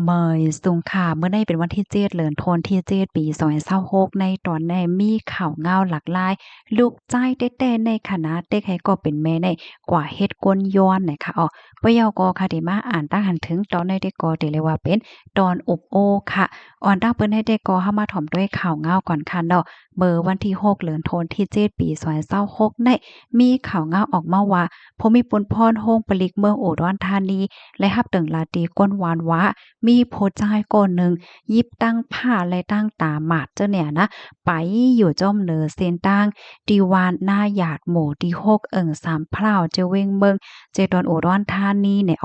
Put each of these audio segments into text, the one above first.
เมยสุงค่ะเมื่อในเป็นวันที่7เดือนธันวาคมที่7ปี2026ในตอนในมีข่าวเงาหลากหลายลูกใจแต้ๆในคณะเด็กให้ก็เป็นแม่ในกว่าเฮ็ดก้นย้อนน่ะค่ะปยกค่ะที่มาอ่านตั้งหันถึงตอนในเด็กก็ที่เรียกว่าเป็นตอนอบโอ้ค่ะอ่อนตั้งเปิ้นให้เด็กก็เฮามาถ่อมด้วยข่าวเงาก่อนค่ะเนาะเมื่อวันที่6เดือนธันวาคมที่7ปี2026ในมีข่าวเงาออกมาว่าภูมิพลพรโฮงปลิกเมืองอุดรธานีและรับตึงลาตรีก้นหวานว้า มีผู้ชายคนหนึ่งยิบตั้งผ้าและตั้งตาหมาดเจ้าเนี่ยนะไปอยู่จ้อมเหนือเส้นตั้งดีวานหน้าหยาดหมู่ที่6สามพร้าวเจาเวงเมืองเจดอนอุดรธานีเนี่ย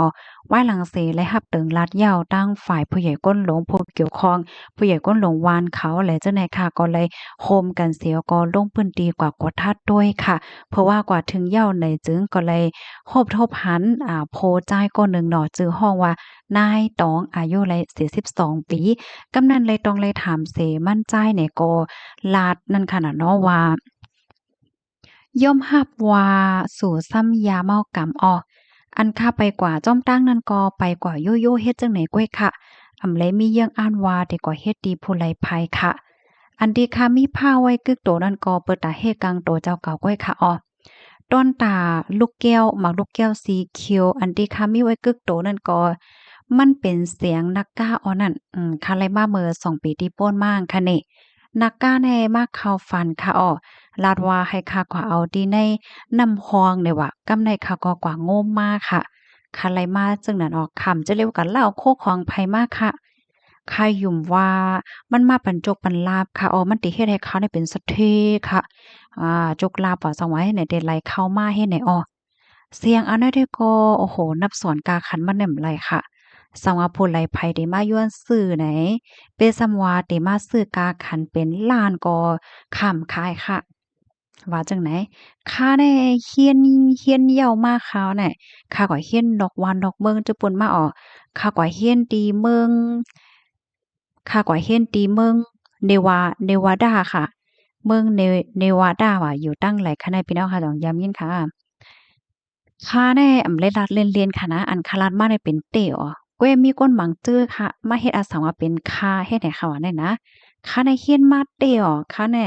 ไว้หลังเสและรับตึงลัดเหย้าตั้งฝ่ายผู้ใหญ่ก้นหลวงผู้เกี่ยวข้องผู้ใหญ่ก้นหลวงวานเขาและเจ้าในค่ะก็เลยโฮมกันเสียก็ลงพื้นที่กว่ากดทัดด้วยค่ะเพราะว่ากว่าถึงเหย้าในจึงก็เลยโฮบทบหันโพจ่ายก้นหนึ่งหน่อจื้อห้องว่านายตองอายุไล42ปีกำนันเลยต้องเลยถามเสมั่นใจเนี่ยก็ลาดนั่นค่ะน่ะเนาะว่าย่อมรับว่าสู่ซ้ำยาเมากำอันค่าไปกว่าจ้อมตั้งนั่นก็ไปกว่าโยโย่เฮ็ดจังไหนก้วยค่ะอำเลยมีเยี่ยงอ่านว่าแต่ก็เฮ็ดดีผู้ไลภัยค่ะอันที่ค่ะมีผ้าไว้กึกโตนั่นก็เปิดตาเฮกังโตเจ้าเก่าก้อยค่ะต้นตาลูกแก้วหมากลูกแก้วสีเขียวอันที่ค่ะมีไว้กึกโตนั่นก็มันเป็นเสียงนักกล้านั่นค่ะไลมาเมื่อ2 ปีที่ป้นมางค่ะนี่นักกล้าแน่มากเข้าฝันค่ะลาดว่าให้ค่ากว่าเอาดีในนำฮองเนี่ยว่ากำในค่ะก็กว่าโง่มมากค่ะค่ะไลมาจึงนั้นคำจะเร็วกันเล่าโคของไผมากค่ะค่ายุ่มว่ามันมาปันจกปันลาบค่ะมันติเฮ็ดให้เขาเนี่ยเป็นสะเทค่ะจกลาบว่าสังไว้ให้ไหนเดไหลเข้ามาเฮ็ดไหนเสียงอันนั้นได้ก็โอ้โฮนับสอนกาขันมาแหน่มไหลค่ะสังว่าผู้ไหลไผได้มาย้อนซื้อไหนเปซำว่าได้มาซื้อกาขันเป็นล้านก็ค้ำขายค่ะว่าจั่งไหนข้าได้เฮียนเหี่ยวมาคราวน่ะข้าก็เฮียนดอกหวานดอกเบิ่งจื้อเปิ้นมาข้าก็เฮียนตีเมืองข้าก็เฮียนตีเมืองเนวาดาค่ะเมืองเนวาดาว่ะอยู่ตั้งไหลคะแนนพี่น้องค่ะต้องย้ำยินค่ะ ข้าแน่อำเลยลัดเรียนๆค่ะนะอันคาลัดมาได้เป็นเต๋ก้วยมีก้นหมังจื้อค่ะมาเฮ็ดอาสาว่าเป็นค่าเฮ็ดให้เขาว่าได้นะข้าได้เฮียนมาเต๋ข้าแน่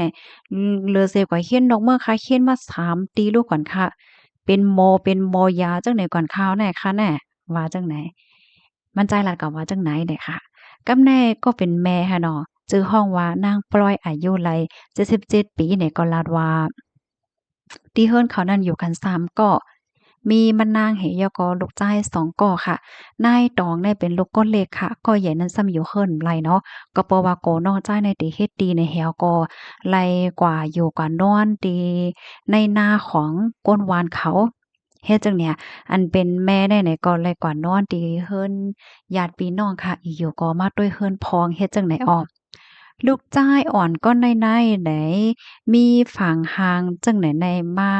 เหลือเสียกว่าเฮียนดอกเมื่อข้าเฮียนมา3ตีลูกก่อนค่ะเป็นมยาจังไหนก่อนข้าวแน่ค่ะแน่ว่าจังไหนมั่นใจลัดก็ว่าจังไหนเด้ค่ะกำแน่ก็เป็นแม่ค่ะเนาะชื่อห้องว่านางปล้อยอายุไล77ปีเนี่ยก็ลาดว่าที่เฮิรนเขานั่นอยู่กัน3ก็ มีมะนางเหยกอลูกจ้าย2ก่อค่ะนายตองเนี่ยเป็นลูกก้นเล็กค่ะก็ใหญ่นั้นซ้ำอยู่เฮิ่นไรเนาะก็เพราะว่าโกน้องจ้ายในติเฮ็ดดีในแฮวก็ไล่กว่าอยู่กว่านอนดีในนาของก้นวานเขาเฮ็ดจังเนี่ยอันเป็นแม่ได้ไหนก็ไล่กว่านอนดีเฮิ่นญาติพี่น้องค่ะอีอยู่ก็มาด้วยเฮิ่นพ้องเฮ็ดจังไหนลูกจ้ายอ่อนก็ในไหนมีฝางหางจังไหนในมา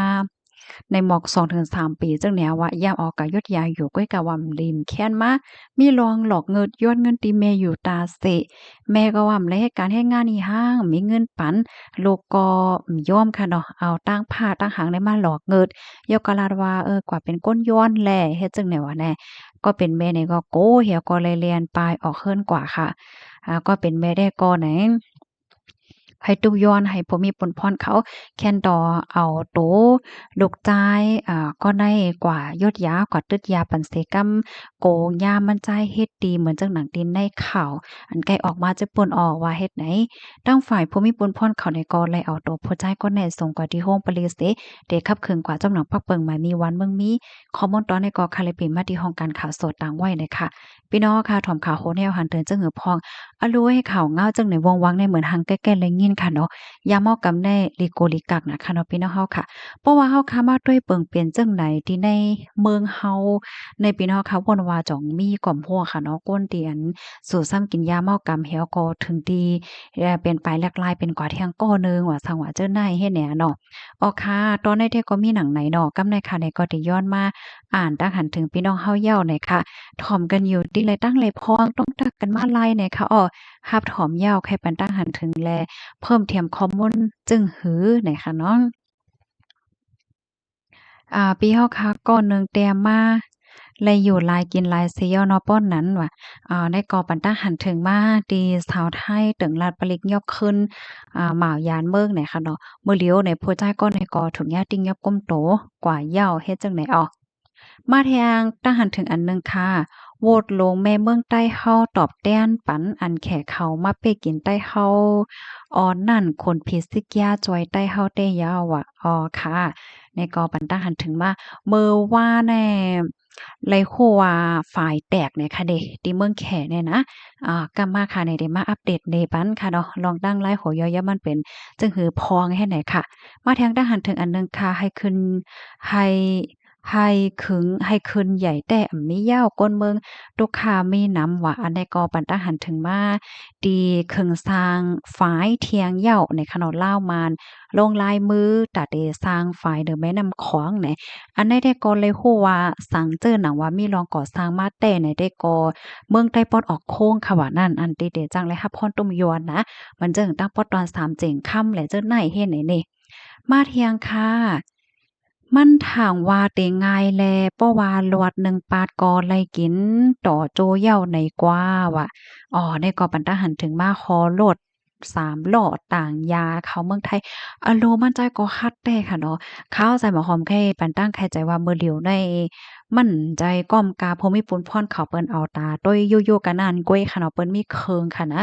ในหมอก2-3 ปีจังแนวว่ายามออกกะยุดยาอยู่ก้อยกะว่าริมแค้นมามีลองหลอกเงิดย้อนเงินติแม่อยู่ตาเสะแม่ก็ว่าเลยเหตุการณ์เฮ็ดงานอีห้างมีเงินปันลูกก็ยอมค่ะเนาะเอาตั้งผ้าตั้งหางได้มาหลอกเงิดยกกะลาดว่ากว่าเป็นก้นย้อนแลเฮ็ดจังได๋วะแน่ก็เป็นแม่นี่ก็โกเหี่ยวก็เลยเรียนปลายออกเฮิ้นกว่าค่ะก็เป็นแม่ได้ก่อไหนให้ตุกย้อนให้บ่มีปนพรเขาแค่นดอเอาโตลูกจ่ายก็ได้กว่ายดยากว่าตึดยาปันเสกำโกงยามมันจ่ายเฮ็ดดีเหมือนจังหนังตีนในข่าวอันใกล้ออกมาจะป่นออกว่าเฮ็ดไหนตั้งฝ่ายผู้มีปนพรเขาในก็เลยเอาโตผู้จ่ายก็แน่ส่งกว่าที่โฮงปลิเสเดขับเคลื่อนกว่าจำหนังพักเปิงหมายมีวันเมืองมีข้อมูลตอนในก็คาเลยเป็นมาที่ห้องการข่าวสดต่างไว้เลยค่ะพี่น้องค่ะถ่อมข่าวโหแนวหันเตือนจังหือพองรู้ให้ข่าวเงาจังในวงวังในเหมือนหังแก้ๆเลยยินค่ะเนาะ ยามเฮากำได้ลิโกลิกักนะคะเนาะพี่น้องเฮาค่ะเพราะว่าเฮาค่ะมาด้วยเปิงเปลี่ยนจังไหนที่ในเมืองเฮาในพี่น้องค่ะวนว่าจ่องมีก่อมฮัวค่ะเนาะก้นเตียนสู่ซ้ำกินยาเมากำแฮวก็ถึงดีเป็นไปแลกลายเป็นกว่าเที่ยงก้อหนึ่งว่าสังว่าเจ้าหน้ายเฮ็ดแหน่เนาะค่ะตอนในเทก็มีหนังไหนเนาะกำในค่ะในก็ได้ย้อนมาอ่านตั้งหันถึงพี่น้องเฮาเย้าหน่อยค่ะถ่อมกันอยู่ติเลยตั้งเลยพองต้องตักกันมาไล่หน่อยค่ะฮับถ่อมเย้าใครปันตั้งหันถึงแล เพิ่มเทียมข้อมูลจึงหือไหนคะเนาะปีเฮาค่ะก่อนหนึ่งแต้มมา เลยอยู่ลายกินลายเซียวเนาะป้อนนั้นว่าได้ก่อปันตั้งหันถึงมาตีสาวไทยตึงลาดปลิกยอบขึ้นหมาวยานเมืองไหนค่ะเนาะมื้อเลียวในผู้ใจก้อนในก่อถุงยาติ้งยอบก้มโตกว่าเหย้าเฮ็ดจังไหนออมาแทงตั้งหันถึงอันหนึงค่ะโหวตลงแม่เมืองใต้เฮาตอบแต้นปันอันแขเขามาเป้กินใต้เฮานั่นคนผิดซึกยาจอยใต้เฮาเต้ยาวอะค่ะในกอปันตั้งหันถึงมาเมื่อว่าแน่ไรโคว่าฝ่ายแตกเนี่ยค่ะเดะที่เมืองแขเนี่ยนะก็มาค่ะในได้มาอัปเดตในปันค่ะเนาะลองตั้งไลฟ์โหยอยะมันเป็นจึงหือพองให้ไหนค่ะมาแทงทหารถึงอันหนึงค่ะให้ขึ้นให้ให้ขึ้นใหญ่แต่อำมียาวก้นเมืองตุกคามีน้ำว่าอันใดก็ปันทหารถึงมาดีเคิงสร้างฝายเทียงเหย้าในขนดลาวมานลงลายมือตาเดสร้างฝายเดอแม่น้ำขวางไหน อันใดได้ก็เลยฮู้ว่าสังเจอหนังว่ามีรองก่อสร้างมาแต่ในได้ก็เมืองใต้ปอดออกโค้งค่ะว่านั่นอันติเดจังเลยค่ะพรต้มยวนนะมันเจิงตั้งปอดตอน3เจิงค่ำแหละเจ้าไหนเฮ็ดไหนนี่มาเที่ยงค่ะมันถามว่าเตง่ายแลเพราะว่าลวดหนึ่งปาดกอไล่กินต่อโจเหย้าในกว่าว่ะได้ก็ปันตาหันถึงมาคอโลด3ล้อต่างยาเข้าเมืองไทยโลมันใจก็คัดแต่ค่ะเนาะ ข้าวใส่หมอหอมแค่ปันตั้งใครใจว่าเมื่อเดียวได้มั่นใจก้อมกาพรมิปุนพ่อนเขาเปิ้นเอาตาต้อยโยๆกันนั่นก้วยค่ะเนาะเปิ้นมีเคิงค่ะนะ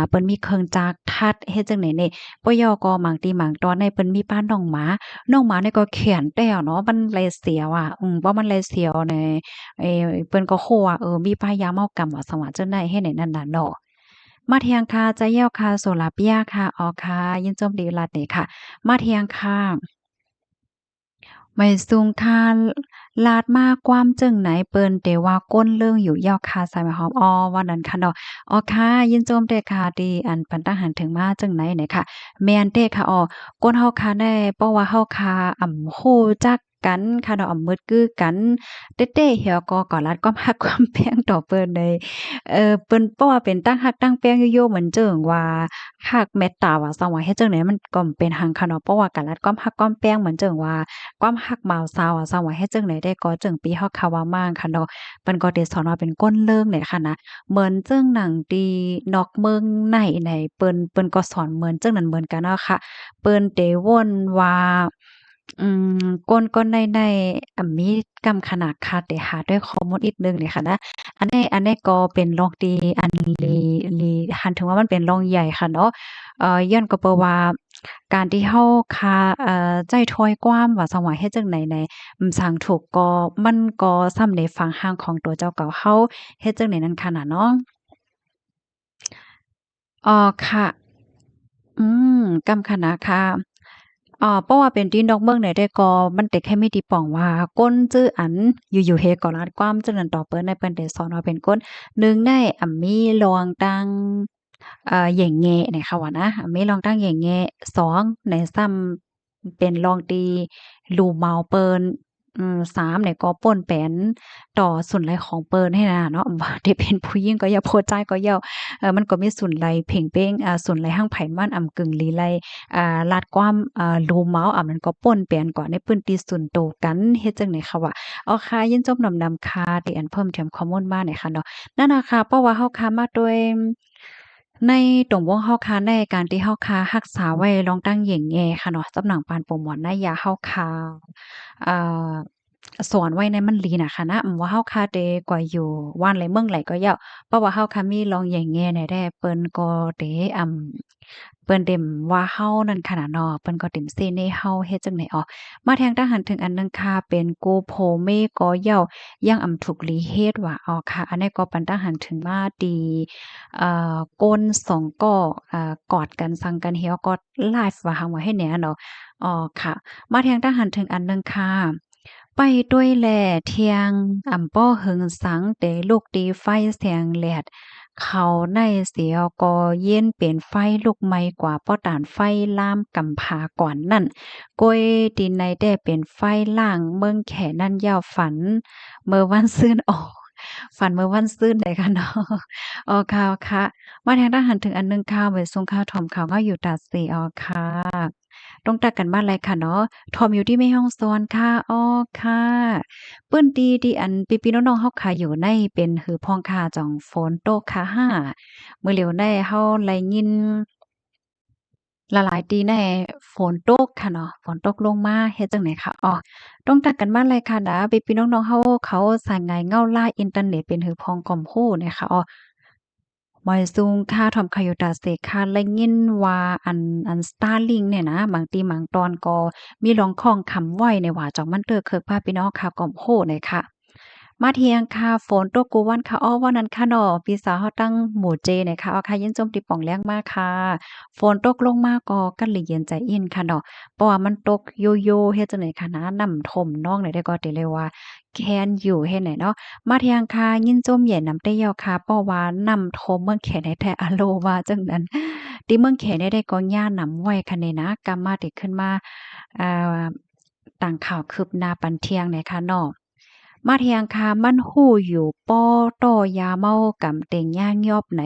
เปิ้นมีเคิงจากทัดเฮ็ดจังไหนนี่ปยอก็หมางตีหมางตอนในเปิ้นมีป้านน้องหมาน้องหมานี่ก็เขียนแต้วเนาะมันเลยเสียวอะว่ามันเลยเสียวในเอ่เปิ้นก็โคว่ามีป้ายาเมากำว่าสว่าจังได๋เฮ็ดไหนนั่นน่ะเนาะมาเที่ยงค่ะจะแย้วค่ะโซลาเปียค่ะค่ะยินจมดีลัดนี่ค่ะมาเที่ยงค่ะ ไม่สูงค่าลาดมากความจึงไหนเปิ้นแต่ว่าก้นเรื่องอยู่ยาวคาใส่หมายความว่านั้นค่ะเนาะค่ะยินโจมเด้อค่ะที่อันปันตังหันถึงมาจังไหนเนี่ยค่ะแม่นเด้ค่ะก้นเฮาค่ะได้เพราะว่าเฮาค่ะรู้จักกันค่ะเนาะมืดคือกันเต้ๆเหี่ยวก็ลัดความรักความแพงต่อเปิ้นได้เปิ้นเพราะว่าเป็นตั้งรักตั้งแพงอยู่โยเหมือนเจิงว่ารักเมตตาว่าซังว่าเฮ็ดจังไดมันก็เป็นหังค่ะเนาะเพราะว่าการลัดความรักความแพงเหมือนเจิงว่า ความรักบ่าวสาวอะสาวาเฮ็ดจั่งใดได้ก็จึงปีฮอดคาวามางค่ะเนาะเปิ้นก็ได้สอนว่าเป็นก้นเลิงเนี่ยค่ะนะเหมือนจึงหนังตีนอกเมืองในเปิ้นก็สอนเหมือนจั่งนั้นเหมือนกันเนาะค่ะเปิ้นได้วนว่าอืก้นในมีกำขนาดค่ะแต่หาด้วยข้อมูลอีกหนึ่งเนี่ยค่ะนะอันนี้ก็เป็นโรงตีอันลีหันถึงว่ามันเป็นโรงใหญ่ค่ะเนาะย้อนก็เพราะว่าการที่เฮาคาใจถ้อยความว่าสังว่าเฮ็ดจั่งใดในสร้างถูกก็มันก็ซ้ำในฝั่งห้างของตัวเจ้าเก่าเฮาเฮ็ดจั่งใดนั้นค่ะน่ะเนาะค่ะอืกำขนาดค่ะเพราะว่าเป็นที่นอกเมืองไหนได้ก็มันเต็กให้ไม่ตีป่องว่าก้นจื้ออันอยู่ๆเฮก็ลัดความจั่งนั้นต่อเปิ้นได้เปิ้นได้สอนว่าเป็นก้นหนึ่งได้มีลวงตังเหย่งแง่เนี่ยค่ะว่านะมีลองตั้งเหย่งแง่2ในซ้ำเป็นลองตีลู่เมาเปิ้น3เนี่ยก็ป่นแป้นต่อส่วนไหลของเปิ้นให้น่ะเนาะว่าที่เป็นผู้หญิงก็อย่าโพดใจก็อย่ามันก็มีส่วนไหลเพ่งเป้งส่วนไหลหั่งไผมันกึ่งลีไหลลาดความลู่เมามันก็ป่นแป้นก่อนในพื้นที่ส่วนโตวกันเฮ็ดจังได๋ค่ะว่าค่ะยินจบนำค่ะที่อันเพิ่มเติมข้อมูลมาหน่อยค่ะเนาะนั่นน่ะค่ะเพราะว่าเฮาค้ามาด้วย ในตรงวงเฮาคาในการที่เฮาคารักษาไว้ลองตั้งเหย่งแย่ค่ะเนาะสำหนังปานโปรโมตในยาเฮาคาอ่าสอนไว้ในมันลีน่ะค่ะนะว่าเฮาคาเดกว่าอยู่ว่านไหลเมืองไหลก็ย้าวเพราะว่าเฮาคามีลองแหย่งแง่เนี่ยแด้เปิ้นก็เดเปิ้นเต็มว่าเฮานั่นค่ะน่ะเนาะเปิ้นก็เต็มเซในเฮาเฮ็ดจั่งใดมาแทงทหารถึงอันหนึ่งค่ะเป็นกูโพเมก็ย้าวยังถูกลีเฮ็ดว่าค่ะอันนี้ก็ปันทหารถึงมาดีก้น2ก้อกอดกันซังกันเหี่ยวก็ไลฟ์ว่าหังว่าให้แหน่เนาะค่ะมาแทงทหารถึงอันหนึ่งค่ะไปด้วยแลเที่ยงป้อหึงสังเตลูกตีไฟแสงแลดเขาในเสียวก็เย็นเป็นไฟลุกไหม้กว่าป้อตานไฟลามกำพาก่อนนั่นก้อยดินในได้เป็นไฟล่างเมืองแขนั่นยาวฝันเมื่อวันซืน ฝันเมื่อวันซืนได้ค่ะเนาะอ๋อค่ะๆมาทางด้านหันถึงอันหนึ่งค่ะไว้ส่งข่าวถอมข่าวก็อยู่ตัดสิอ๋อค่ะต้องตักกันบ้านไรค่ะเนาะถอมอยู่ที่แม่ฮ่องสอนค่ะอ้อค่ะเปิ้นดีที่อันพี่ๆน้องๆเฮาค่ะอยู่ในเป็นหือพ้องค่ะจ่องฝนตกค่ะห้ามื้อเหลียวได้เฮาได้ยิน หลายๆตีแน่ฝนตกค่ะเนาะฝนตกลงมาเฮ็ดจั่งใดคะอ้อต้องตักกันมาเลยค่ะนะพี่ๆน้องๆเขาสายงายเงาล่าอินเทอร์เน็ตเป็นหือพองก่อมโพ้เนี่ยค่ะอ้อหมอยซุงค่าทอมคายุตาเสกค่ะและยินว่าอัน Starlink เนี่ยนะบางทีบางตอนก็มีลองข้องคำไว้เนี่ยว่าจ่องมันเตอเคิกพาพี่น้องค่ะก่อมโพ้เนี่ยค่ะ มาเที่ยงค่ะฝนตกกูวันค่ะอ้อว่านั้นค่ะเนาะพี่สาวเฮาตั้งหมู่เจเนี่ยค่ะเอาค่ะยินจมติป่องแรงมากค่ะฝนตกลงมาก็กันเลยเย็นใจอินค่ะเนาะเพราะว่ามันตกโยโย่เฮ็ดจังได๋ค่ะนะน้ำท่วมนองไหนได้ก็ติเลยว่าแค้นอยู่เฮ็ดไหนเนาะมาเที่ยงค่ะยินจมเหย็นน้ำเต้ายาวค่ะเพราะว่าน้ำท่วมเมืองแขนให้แท้อะโลว่าจังนั้นที่เมืองแขเนี่ยได้ก็ย่าน้ำไว้ค่ะนี่นะกำมาติขึ้นมาอ่าต่างข่าวคืบหน้าปันเที่ยงเนี่ยค่ะเนาะ มาเทียงคามันหู้อยู่ป้อต้อยาเมากำเต็งย่างยอบไหน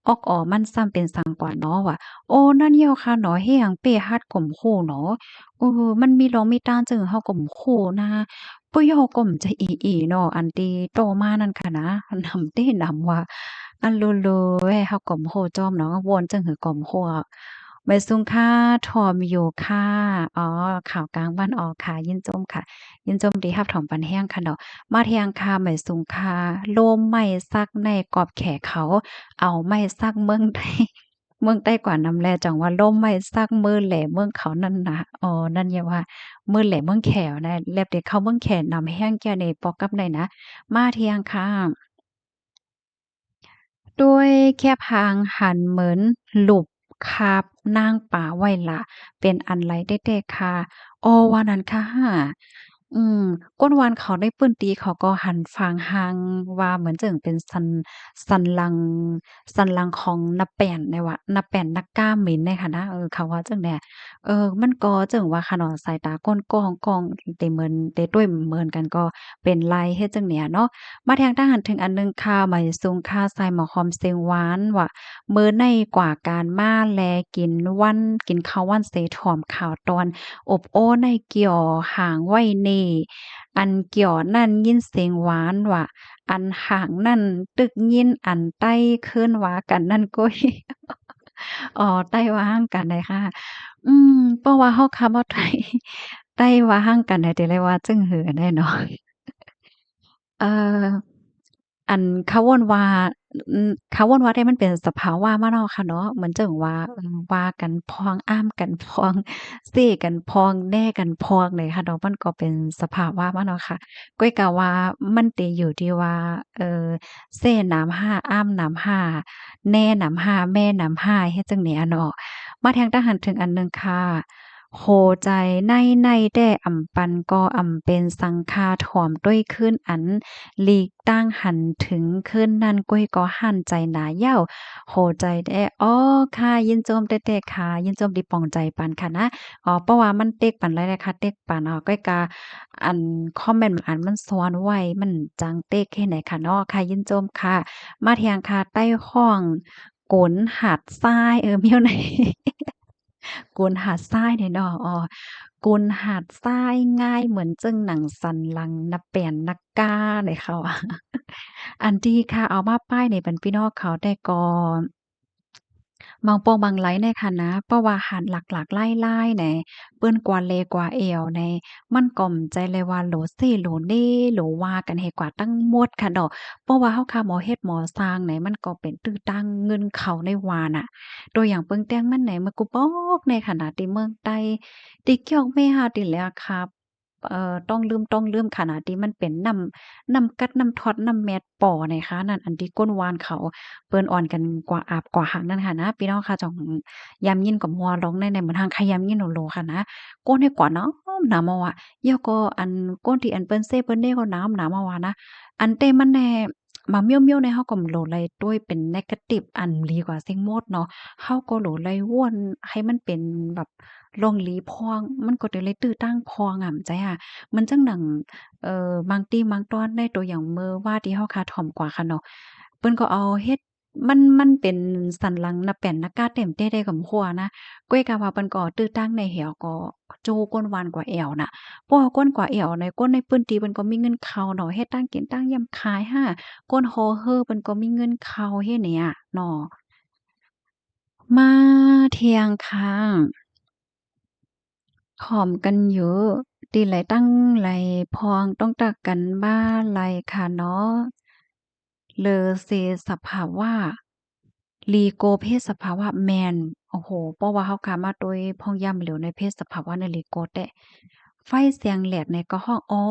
ออกอ๋อมันซ้ำเป็นสังกว่าเนาะว่ะโอ้นั่นเหี่ยวค่ะเนาะเฮียงเป้ฮัดกลมคู่เนาะเออมันมีรองมีต้านจึงเฮากลมคู่นะปุ้ยเฮากลมจะอีเนาะอันที่โตมานั่นค่ะนะนำเต้นำว่าอันโลโลเว้ยเฮากลมโคจ้อมเนาะวนจึงหือกลมโคอะใบซุงค่ะทอมอยู่ค่ะอ๋อข่าวกลางวันออกค่ะยินจมค่ะยินจมดีรับถอมปันแห้งค่ะเนาะ มาเทียงคาไหมสุงคาโลมไม้ซักในกอบแขเขาเอาไม้ซักเมืองไต้เมืองใต้กว่าน้ำแลจังว่าล่มไม้ซักมือแหล่เมืองเขานั่นนะอ๋อนั่นอย่าว่ามือแหล่เมืองแขวนะแลบเด็กเขาเมืองแขนำแห้งแก่ในปอกับในนะมาเทียงค่ะด้วยแค่พางหันเหมือนหลุบคาบนางป่าไว้ล่ะเป็นอันไรได้แต่ค่ะอ้อว่านั้นค่ะอืมก้นวานเขาได้ปื้นตีเขาก็หันฟางหางว่าเหมือนจั่งเป็นสันหลังของนาแป่นเนี่ยว่านาแป่นนักกล้ามเหม็นเนี่ยค่ะนะเขาว่าจั่งใดมันก็จั่งว่าค่ะเนาะสายตาก้นก้องเตเหมือนเตต้วยเหมือนกันก็เป็นไรเฮ็ดจั่งเนี่ยเนาะมาแทงทหารถึงอันหนึ่งค่ะหมายสูงค่าใส่หมอคอมเซงหวานว่ามื้อในกว่าการมาแลกินข้าววันเสถอมข่าวตอน อบโอ้ในเกี่ยวหางไว้เน่อันเกี่ยวนั่นยินเสียงหวานว่าอันหางนั่นตึกยินอันใต้ขึ้นว่ากันนั่นก้อยอ๋อใต้ว่าห่างกันได้ค่ะเพราะว่าเฮาคำว่าไต้ใต้ว่าห่างกันได้แต่เลยว่าจึงเหือได้เนาะ เอ่ออันเขาวอนว่าเขาวอนว่าได้มันเป็นสภาวะมาเนาะค่ะเนาะเหมือนจั่งว่าว่ากันพ้องอ้ามกันพ้องเซ้กันพ้องแน่กันพ้องเนี่ยค่ะเนาะมันก็เป็นสภาวะมาเนาะค่ะก้อยก็ว่ามันติอยู่ที่ว่าเอ่อเซ้น้ำห้าอ้ามน้ำห้าแน่น้ำห้าแม่น้ำห้าเฮ็ดจั่งใดอะเนาะมาแทงทหารถึงอันหนึ่งค่ะ โหใจในแด่อำปันก็อำเป็นสังฆาถ่อมด้วยขึ้นอันหลีกตั้งหันถึงขึ้นนั่นก้อยก็หันใจหนาเย้าโหใจแด่อ้อค่ะยินโจมแต่ค่ะยินโจมดีปองใจปานค่ะนะเพราะว่ามันเต็กปานไรนะคะเต็กปานก้อยกาอันคอมเมนต์บางอันมันซ้อนไว้มันจังเต็กแค่ไหนค่ะเนาะค่ะยินโจมค่ะมาเที่ยงค่ะใต้ห้องโกนหาดทรายเมียวไหน กุนหาดทรายเนี่ยเนาะกุนหาดทรายง่ายเหมือนจึงหนังสันหลังนับเปลี่ยนนักกาเลยเขาอะอันที่ค่ะเอามาป้ายในบรรพี่น้องเขาได้ก่อนบางโปงบางไลในค่ะนะเพราะว่าหันหลักๆไล่ๆแหน่เปิ้นกว่าเลกว่าเอวในมันก่อมใจเลยว่าโหลซี้โหลเน่โหลว่ากันให้กว่าตั้งหมดค่ะดอกเพราะว่าเฮาค่ะหมอเฮ็ดหมอสร้างไหนมันก็เป็นตื้อตั้งเงินเขาในวาน่ะตัวอย่างเปิงแต้งมันไหนมันก็บอกในขณะที่เมืองใต้ที่เกี่ยวแม่เฮานี่แหละครับต้องลืมขนาดที่มันเป็นน้ำกัดน้ำทอดน้ำแมดป่อนะคะนั่นอันที่ก้นวานเขา เปิ้นอ่อนกันกว่าอาบกว่าหักนั่นค่ะนะพี่น้องค่ะจ่องยามยินกับมัวร้องในเหมือนทางขยามยินโลๆค่ะนะก้นให้กว่าน้ำหนามาว่าเดี๋ยวก็อันก้นที่อันเปิ้นเซเปิ้นเด้ก็น้ำหนามาว่านะอันเต้มันแน่ มาเมี่ยวๆในเฮาก็โหลไลด้วยเป็น negative อันลีกว่าเซ็งหมดเนาะเฮาก็โหลไลวนให้มันเป็นแบบลองหลีพองมันก็ได้เลยตื้อตั้งพองอะใจค่ะมันจังหนังบางตีบางตอนได้ตัวอย่างเมื่อว่าที่เฮาคาถ่อมกว่าค่ะเนาะเปิ้นก็เอาเฮ็ดมันเป็นสันหลังนะแป้นนะกาเต็มเต้ได้กับหัวนะก้อยกะว่าเปิ้นก็ตื้อตั้งในแหวก็โจก้นวานกว่าแอวน่ะเพราะว่าก้นกว่าแอวในก้นในปื้นตีเปิ้นก็มีเงินเข้าเนาะเฮ็ดตั้งกินตั้งยำขายห้า ก้นฮอเฮ้อเปิ้นก็มีเงินเข้าเฮ็ดเนี่ยเนาะมาเที่ยงค่ะพร้อมกันอยู่ตีไหลตั้งไหลพองต้องตักกันบ้าไหลค่ะเนาะเลอเซสภาวะลีโกเพศสภาวะแมนโอ้โฮเพราะว่าเฮากามาโดยพ้องย่ำเหลวในเพศสภาวะในลีโกแตะไฟเสียงแหลดในก็ฮ้องอ๋อ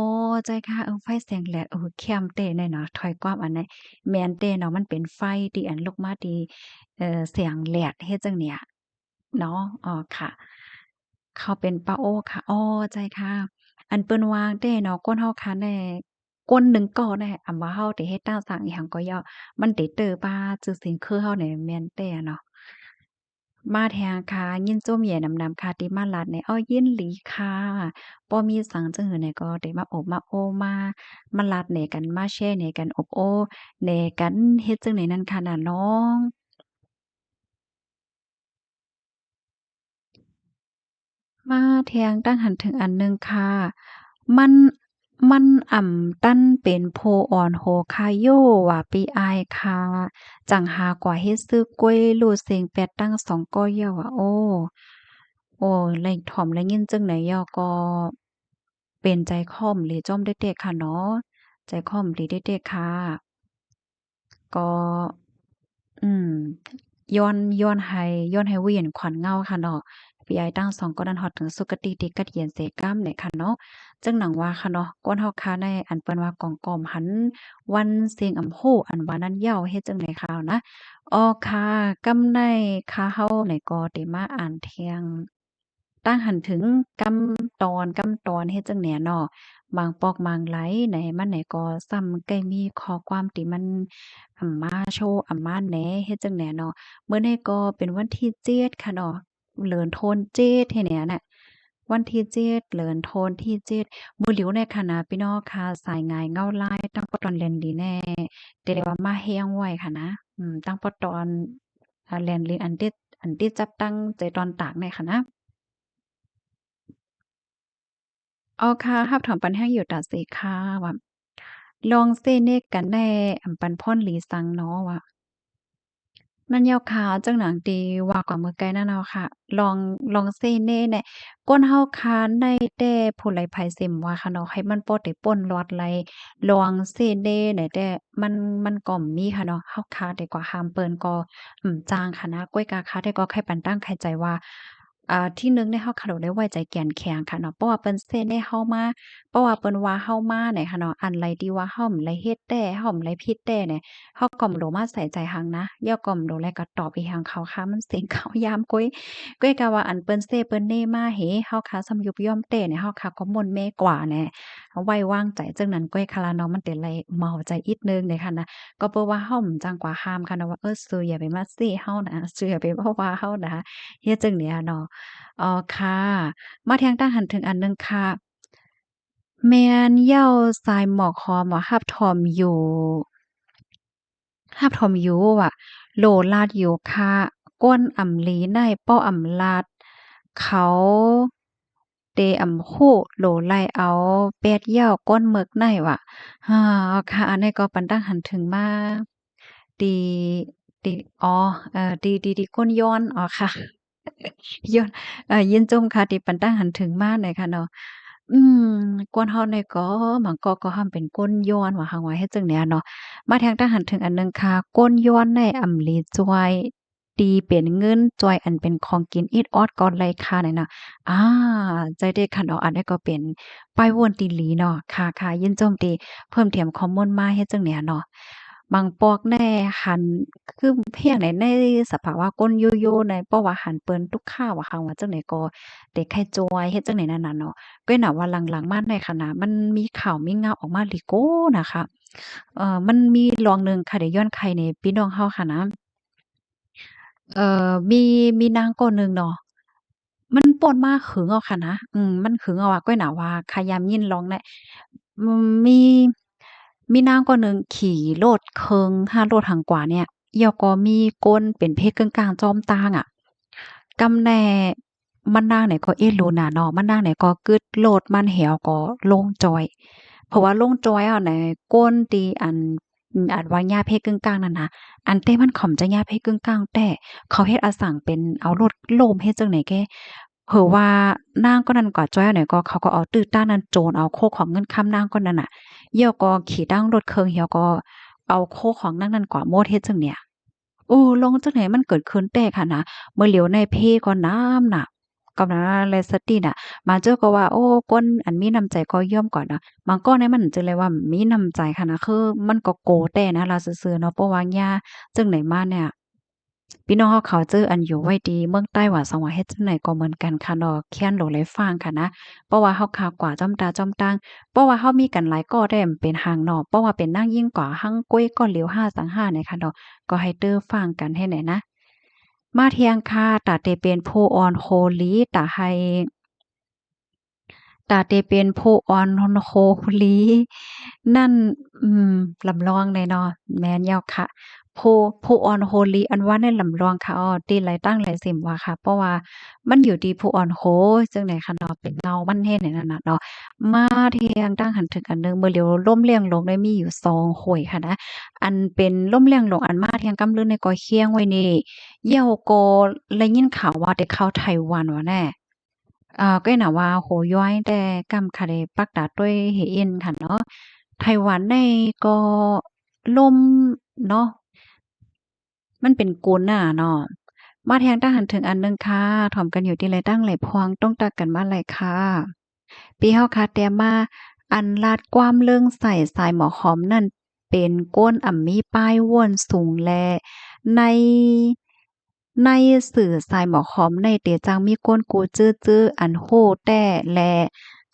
ใจค่ะไฟเสียงแหลดเข้มเต้แน่เนาะถอยความอันนั้นแม่นเต้เนาะมันเป็นไฟที่อันลุกมาที่เสียงแหลดเฮ็ดจั่งเนี่ยเนาะอ๋อค่ะเขาเป็นปาโอ้ค่ะอ้อใจค่ะอันเปิ้นวางเต้เนาะก้นเฮาคันแน่ก้นหนึ่งก็แน่อำว่าเฮาได้เฮ็ดตามสั่งอิหยังก็ย่อมันได้เตอปาจื้อเสียงคือเฮาเนี่ยแม่นแต่เนาะ มาแทงค่ะยินโจมเหย่นำๆค่ะติมาลัดในอ้อยินหลีค่ะป้อมีสังจังหือเนี่ยก็ได้มาโอบมาโอ้มาลัดเนี่ยกันมาแช่เนี่ยกันอบโอ้แหน่กันเฮ็ดจังไหนนั่นค่ะน่ะน้องมาแทงตั้งหันถึงอันหนึ่งค่ะมันมันอ่ำตั้นเป็นโพอ่อนโหคาโยว่าปีอายค่ะจังหากว่าเฮ็ดซึกกล้วยลูดเสียงแปดตั้งสองก้อยเย้าอะโอ้ โอ้แหล่งถ่อมแหล่งยินจึงไหนย่อก็เป็นใจค่อมหรือจ้อมเด็กๆค่ะเนาะใจค่อมหรือเด็กๆค่ะก็อืมย้อนให้เวียนขวัญเงาค่ะเนาะพี่ไอ้ตั้งสองก็ดันฮอดถึงสุคติติกัดเยียนเสก้ำเนี่ยค่ะเนาะจังหนังว่าค่ะเนาะก้นเฮาคาในอันเปิ้นว่ากองกอมหันวันเสียงอำโฮอันว่านั้นเหย้าเฮ็ดจังได๋ข่าวนะอ๋อค่ะกำในค่ะเฮาเนี่ยก็ได้มาอ่านเที่ยง ตั้งหันถึงกำตอนเฮ็ดจั่งแหน่เนาะบางปอกบางไหลไหนมันไหนก็ซ้ำใกล้มีข้อความที่มันมาโชว์มาแหน่เฮ็ดจั่งแหน่เนาะมื้อนี้ก็เป็นวันที่7ค่ะเนาะเลินโทนเจ็ดให้แหน่น่ะวันที่7เลินโทนที่7มื้อหลิวในค่ะนะพี่น้องค่ะสายงายเงาลายตั้งปอตอนแลนดีแน่แต่ว่ามาแฮงไว้ค่ะนะตั้งปอตอนแลนลีอันที่จับตั้งใจตอนตากในค่ะนะ อ๋อค่ะรับถามปันแห้งอยู่ตาเสค่ะว่าลองเซเนกกันแน่อำปันพ่นหลีซังเนาะว่ามันยาวขาวจังหนังดีว่ากว่ามือไกลนั่นเอาค่ะลองเซเน่เนี่ยก้นเฮาคานได้แต่ผู้ใดไผเซ็มว่าค่ะเนาะให้มันบ่ได้ป่นลอดไหลลองเซเน่เนี่ยแต่มันก็มีค่ะเนาะเฮาคาได้กว่าหามเปิ้นก็จางค่ะนะก้วยกาคาได้ก็ไข่ปันตั้งไข่ใจว่าที่หนึ่งเนี่ยเฮาคาดอกได้ไว้ใจแก่นแข็งค่ะเนาะเพราะว่าเปิ้นเซตให้เฮามาเพราะว่าเปิ้นว่าเฮามาเนี่ยค่ะเนาะอันใดที่ว่าเฮาบ่ได้เฮ็ดแต่เฮาบ่ได้ผิดแต่เนี่ย เฮาก็บ่รู้มาใส่ใจหังนะย่อก็บ่รู้แลก็ตอบอีหังเขาค่ะมันเซ็งเขายามกุ้ยกุ้ยก็ว่าอันเปิ้นเซเปิ้นเน่มาเหเฮาค่ะซำยุบย่อมเต้เนี่ยเฮาค่ะก็ม่นแม่กว่าแน่ไว้วางใจจังนั้นกุ้ยค่ะล่ะเนาะมันเป็นไรเมาใจอีกหนึ่งเนี่ยค่ะนะก็เปิ้นว่าเฮาจังกว่าห้ามค่ะนะว่าซื้ออย่าไปมาซี้เฮานะซื้ออย่าไปเว้าว่าเฮานะเฮ็ดจังเนี้ยเนาะอ๋อค่ะมาแทงตั้งหันถึงอันหนึ่งค่ะแม่นเหย้าทรายหมอกหอมว่ารับทอมอยู่ หาบถมอยู่อะโหลลาดอยู่ค่ะก้นอ่ำลีในป้ออ่ำลาดเขาเตอ่ำฮู้โหลไล่เอาเป็ดเหย้าก้นหมึกในว่ะค่ะอันนี้ก็ปันตั้งหันถึงมาตีตีอ๋อตีก้นย้อนอ๋อค่ะย้อนยินจมค่ะที่ปันตั้งหันถึงมาหน่อยค่ะเนาะอืมกวนเฮานี่ก็บางก็ห้ามเป็นก้นย้อนว่าหังว่าเฮ็ดจั่งเนี้ยเนาะ มาแทงทหารถึงอันหนึ่งค่ะก้นย้อนในอำลีจวยตีเป็นเงินจอยอันเป็นของกินอิดออดก่อนเลยค่ะนั่นน่ะอาใจเด็ดคันเอาอันนี้ก็เป็นป้ายวนตีหลีเนาะค่ะๆยินโจมตีเพิ่มเติมข้อมูลมาเฮ็ดจังเนี้ยเนาะ บางปอกแน่หันคือเพียงไหนในสภาวะก้นโยโย่ในเพราะว่าหันเปิ้นทุกข้าวอะค่ะว่าจังไหนก็เด็กไข้จอยเฮ็ดจังไหนนั่นน่ะเนาะก็น่ะว่าหลังๆมาในขณะมันมีข่าวมีงาวออกมาหลีโก้นะคะมันมีรองหนึ่งค่ะเดี๋ยวย้อนไขในพี่น้องเฮาค่ะนะมีนางคนหนึ่งเนาะมันป่นมาหึงเอาค่ะนะมันหึงเอาอะก้อยน่ะว่าขยามยินลองแหละมีนางคนหนึ่งขี่รถเคิง5โลถังกว่าเนี่ยแล้วก็มีก้นเป็นเพศกึ่งกลางจอมตางอะกำแน่มันนางไหนก็เอ๊ะรู้น่ะเนาะมันนางไหนก็กึดโลดมันแหวก็ลงจอยเพราะว่าลงจอยเอาไหนก้นตีอันว่าหญ้าเพศกึ่งกลางนั่นน่ะอันแต่มันข่อมจะหญ้าเพศกึ่งกลางแต่เขาเฮ็ดอาสังเป็นเอารถโล่มเฮ็ดจังไหนแก เผลอว่านางคนนั้นก็จ้อยอันไหนก็เขาก็เอาตื้อต้านนั้นโจรเอาโคของเงินคำนางคนนั้นน่ะเหยี่ยวก็ขี่ตั้งรถเคิงเหี่ยวก็เอาโคของนางนั้นกว่าโมดเฮ็ดจั่งเนี่ยเออลองจังไหนมันเกิดขึ้นแต่ค่ะนะเมื่อเหลียวในเพก็น้ำน่ะกำนันอะไรสติน่ะมาเจอก็ว่าโอ้คนอันมีน้ำใจก็ย่อมก่อนนะบางก้อนเนี่ยมันจึงเลยว่ามีน้ำใจค่ะนะคือมันก็โกแต่นะเราซื่อๆเนาะเพราะว่าย่าจังไหนมาเนี่ยพี่น้องเฮาเขาเจออันอยู่ไว้ดีเมืองไต้หวันสังว่าเฮ็ดจั่งไหนก็เหมือนกันค่ะเนาะเคียนโหลเลยฟังค่ะนะเพราะว่าเฮาข่าวกว่าจ้อมตาจ้อมตั้งเพราะว่าเฮามีกันหลายก้อแต้มเป็นหางเนาะเพราะว่าเป็นนางยิ่งกว่าหั้งก้วยก้อเหลียว5สังห้าเนี่ยค่ะเนาะก็ให้เด้อฟังกันให้แหน่นะมาเที่ยงค่ะตาเตเป็นผู้อ่อนโคลีตาให้ ตาเตเป็นผู้อ่อนโคลีนั่นอืมลำลองเลยเนาะแม่นแล้วค่ะผู้อ่อนโฮลีอันว่าในลำลองค่ะอ้อตีหลายตั้งหลายสิมว่าค่ะเพราะว่ามันอยู่ที่ผู้อ่อนโฮจังได๋ค่ะเนาะเป็นเงามันเฮ็ดให้นั่นน่ะเนาะมาเที่ยงตั้งหันถึงอันหนึ่งเมื่อเร็วล่มเลี่ยงลงได้มีอยู่2ห้วยค่ะนะอันเป็นล่มเลี่ยงลงอันมาเที่ยงกำลือในก็เคียงไว้นี่เหยี่ยวก็ได้ยินข่าวว่าได้เข้าไต้หวันว่าแน่ cái nàoว่าโหย้อยแต่กำค่ะได้ปักดาด้วยเหอินค่ะเนาะไต้หวันในก็ล่มเนาะมันเป็นกุนน่ะเนาะมาแทงทหารถึงอันหนึ่งค่ะถ่อมกันอยู่ที่ไรตั้งไหลพวงต้องตักกันมาไหลค่ะปีเฮาค่ะแต่มาอันลาดความเรื่องใส่สายหมอหอมนั่นเป็นก้นอ่ำมีป้ายว่นสูงแลในในสื่อสายหมอหอมในเตจังมีก้นกูจื้อๆอันโหแต่แล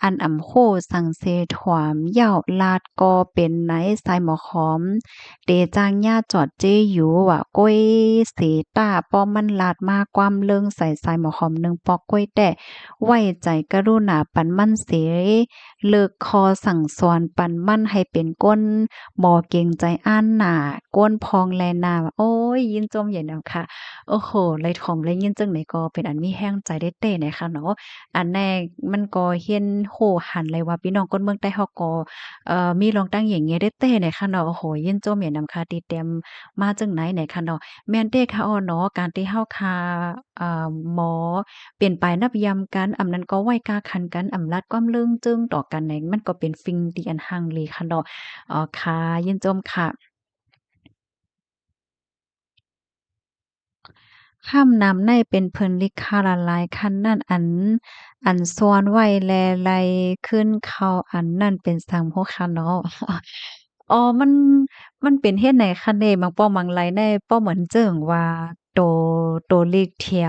อันอ่ำโหสังเสถวามเหย้าลาดก็เป็นไหนสายหมอหอม เตจางย่าจอดเจอยู่ว่าก้อยสีตาป้อมมันลาดมาความเลิงใส่สายหมอหอมหนึ่งปอกก้อยแต่ไว้ใจกรุณาปันมันเสเลิกคอสั่งสอนปันมันให้เป็นก้นบ่เกรงใจอ้านหน้าก้นพองแลหน้าโอ้ยยินจมใหญ่แนวค่ะโอ้โฮเลยถ่อมเลยยินจังไหนก็เป็นอันมีแรงใจได้เต้นะคะเนาะอันแรกมันก็เฮียนโฮหันเลยว่าพี่น้องคนเมืองใต้เฮาก็มีลองตั้งอย่างเงี้ยได้เต้เนี่ยค่ะเนาะโอ้โฮยินโจมเหมียนนำค่ะที่เตรียมมาจังไหนไหนค่ะเนาะแม่นเด้ค่ะอ้อเนาะการที่เฮาคาหมอเปลี่ยนไปนับยามกันอำนั้นก็ไว้กาคันกันอำลัดความเรื่องจึงต่อกันไหนมันก็เป็นสิ่งที่อันหังเลค่ะเนาะค่ะยินโจมค่ะ ห้ามนำในเป็นเพิ่นลิค่าละลายคันนั้นอันซ่อนไว้แลไลขึ้นเขาอันนั้นเป็นสังโฆคะเนาะอ๋อมันเป็นเฮ็ดไหนคะเน่บางป้อมบางไลในป้อเหมือนเจิ่งว่าโตโตเลขเที่ย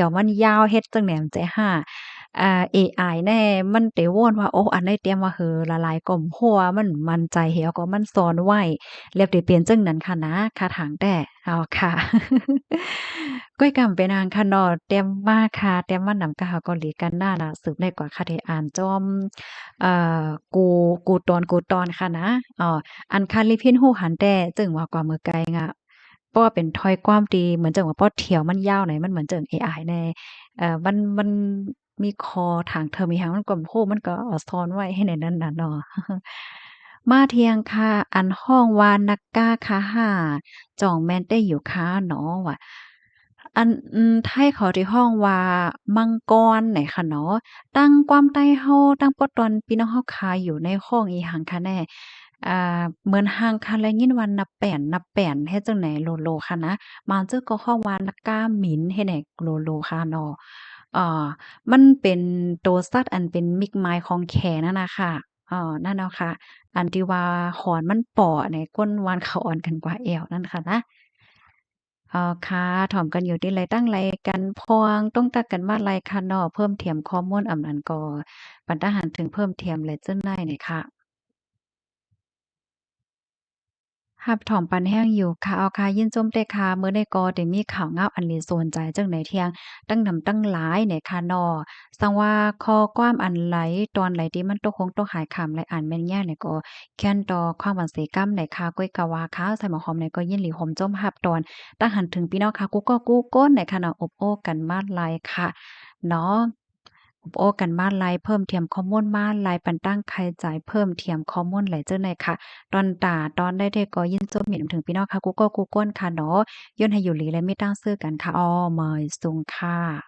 วมันยาวเฮ็ดจั่งแหนมใจห่าเอไอแน่มันเตโวนว่าโอ้อันใดเตรียมว่าเหอละลายก่อมหัวมันมั่นใจเหี่ยวก็มันซ่อนไว้แล้วได้เปลี่ยนจั่งนั้นค่ะนะค่าถางแต่อ๋อค่ะ ก้อยกำเป็นอังค่ะเนาะเตรียมมาค่ะเตรียมมานำกะหาเกาหลีกันหน้าล่ะสืบได้กว่าค่ะที่อ่านจอมเอ่อกูกูตอนค่ะนะอันคันลิพินฮู้หันแต่จึงว่ากว่ามือไกลงะเพราะว่าเป็นถ้อยความดีเหมือนจังว่าเพราะเถียวมันยาวหน่อยมันเหมือนจังเอไอแน่มันมีคอทางเทิงมีหางมันก็โอ้มันก็เอาซ่อนไว้ให้ในนั้นน่ะเนาะมาเที่ยงค่ะอันห้องว่านักกล้าค่ะห้าจ่องแม่นได้อยู่ค่ะเนาะว่า ไทเขาที่ห้องว่ามังกรไหนค่ะเนาะตั้งความใต้เฮาตั้งปอตอนพี่น้องเฮาขายอยู่ในห้องอีหังค่ะแน่เหมือนหังค่ะแล้วยินว่านับแป้นเฮ็ดจั่งไหนโลโลค่ะนะมาเจอก็ห้องว่านักกล้าหมินเฮ็ดไหนโลโลค่ะเนาะอ่ามันเป็นตัวสัตว์อันเป็นมิกไม้ของแขนั่นน่ะค่ะ นั่นเนาะค่ะอันที่ว่าขอนมันเปาะเนี่ยก้นวานเขาอ่อนกันกว่าแอวนั่นค่ะนะค่ะถ่อมกันอยู่ที่ไรตั้งไรกันพองต้องตักกันมาไรค่ะเนาะเพิ่มเติมข้อมูลอำนั้นก็ปันตาหันถึงเพิ่มเติมเลยเจ้าได้เนี่ยค่ะ รับถอมปันแห้งอยู่ค่ะเอาค่ะยินจมเด้ค่ะมื้อนี้ก็ได้มีข่าวงามอันนี้สนใจจังได๋เที่ยงตั้งนำตั้งหลายเนี่ยค่ะเนาะซังว่าข้อความอันไหลตอนไหลที่มันตกคงตกหายคำและอ่านแม่นยากเนี่ยก็แค้นต่อความหวังเสกรรมในค่ะก้อยกะว่าค่ะใส่หมอหอมเนี่ยก็ยินหลีหอมจมรับตอนตั้งหันถึงพี่น้องค่ะกูก็กู้ก้นในค่ะเนาะอบโอ้กันมาหลายค่ะเนาะอบโอ้กันมาหลายเพิ่มเติมข้อมูลมาหลายปันตั้งใครจ่ายเพิ่มเติมข้อมูลหลายเจ้าในค่ะ ตอนตาตอนได้เทก็ยินจมหมิ่นถึงพี่น้องค่ะกูก็กูก้นค่ะเนาะย้อนให้อยู่หลีและไม่ตั้งซื่อกันค่ะอ้อเมยสุงค่ะ